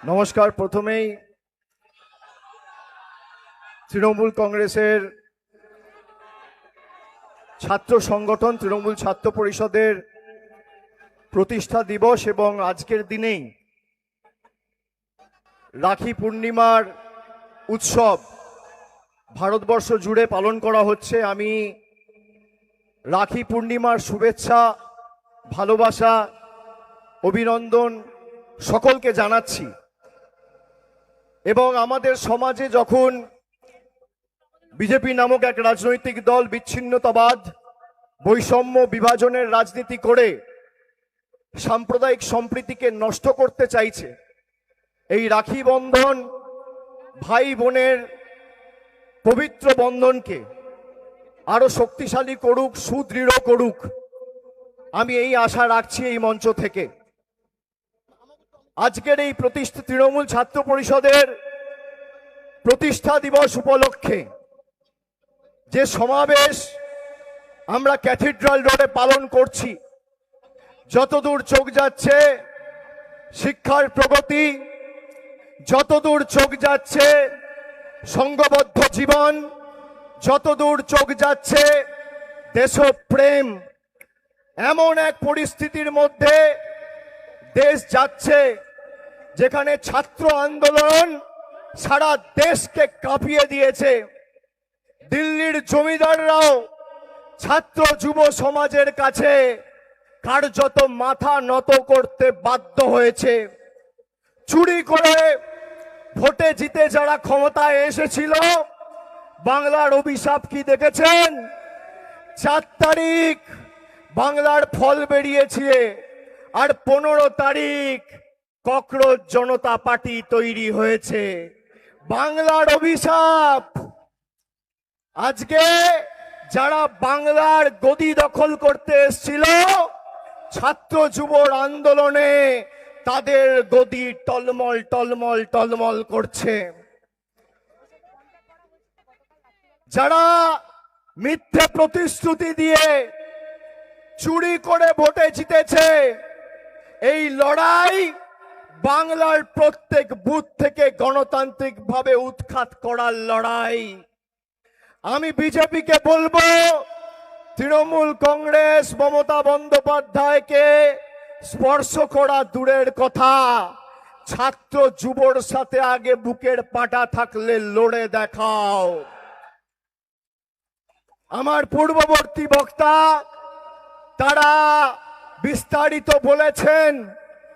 নমস্কার। প্রথমেই তৃণমূল কংগ্রেসের ছাত্র সংগঠন তৃণমূল ছাত্র পরিষদের প্রতিষ্ঠা দিবস এবং আজকের দিনেই রাখি পূর্ণিমার উৎসব ভারতবর্ষ জুড়ে পালন করা হচ্ছে। আমি রাখি পূর্ণিমার শুভেচ্ছা, ভালোবাসা, অভিনন্দন সকলকে জানাচ্ছি। এবং আমাদের সমাজে যখন বিজেপি নামক এক রাজনৈতিক দল বিচ্ছিন্নতাবাদ, বৈষম্য, বিভাজনের রাজনীতি করে সাম্প্রদায়িক সম্প্রীতিকে নষ্ট করতে চাইছে, এই রাখি বন্ধন ভাই বোনের পবিত্র বন্ধনকে আরো শক্তিশালী করুক, সুদৃঢ় করুক, আমি এই আশা রাখছি এই মঞ্চ থেকে। আজকের এই তৃণমূল ছাত্র পরিষদের প্রতিষ্ঠা দিবস উপলক্ষে যে সমাবেশ আমরা ক্যাথিড্রাল রোডে পালন করছি, যতদূর চোখ যাচ্ছে শিক্ষার প্রগতি, যতদূর চোখ যাচ্ছে সংঘবদ্ধ জীবন, যতদূর চোখ যাচ্ছে দেশপ্রেম, এমন এক পরিস্থিতির মধ্যে দেশ যাচ্ছে যেখানে ছাত্র আন্দোলন সারা দেশকে কাঁপিয়ে দিয়েছে। দিল্লির জমিদাররাও ছাত্র যুব সমাজের কাছে কার্যত মাথা নত করতে বাধ্য হয়েছে। চুরি করে ভোটে জিতে যারা ক্ষমতায় এসেছিল, বাংলার অভিশাপ কি দেখেছেন? 4 তারিখ বাংলার ফল বেরিয়েছে, আর 15 তারিখ ককরোচ জনতা পার্টি তৈরি হয়েছে। বাংলার অভিশাপ। আজকে যারা বাংলার গদি দখল করতে এসেছিল ছাত্র যুবর আন্দোলনে, তাদের গদি টলমল টলমল টলমল করছে। যারা মিথ্যে প্রতিশ্রুতি দিয়ে চুরি করে ভোটে জিতেছে, এই লড়াই বাংলার প্রত্যেক বুথ থেকে গণতান্ত্রিকভাবে উৎখাত করার লড়াই। আমি বিজেপিকে বলবো, তৃণমূল কংগ্রেস মমতা বন্দ্যোপাধ্যায়কে স্পর্শ করা দূরের কথা, ছাত্র যুবর সাথে আগে বুকের পাটা থাকলে লড়ে দেখাও। আমার পূর্ববর্তী বক্তা তারা বিস্তারিত বলেছেন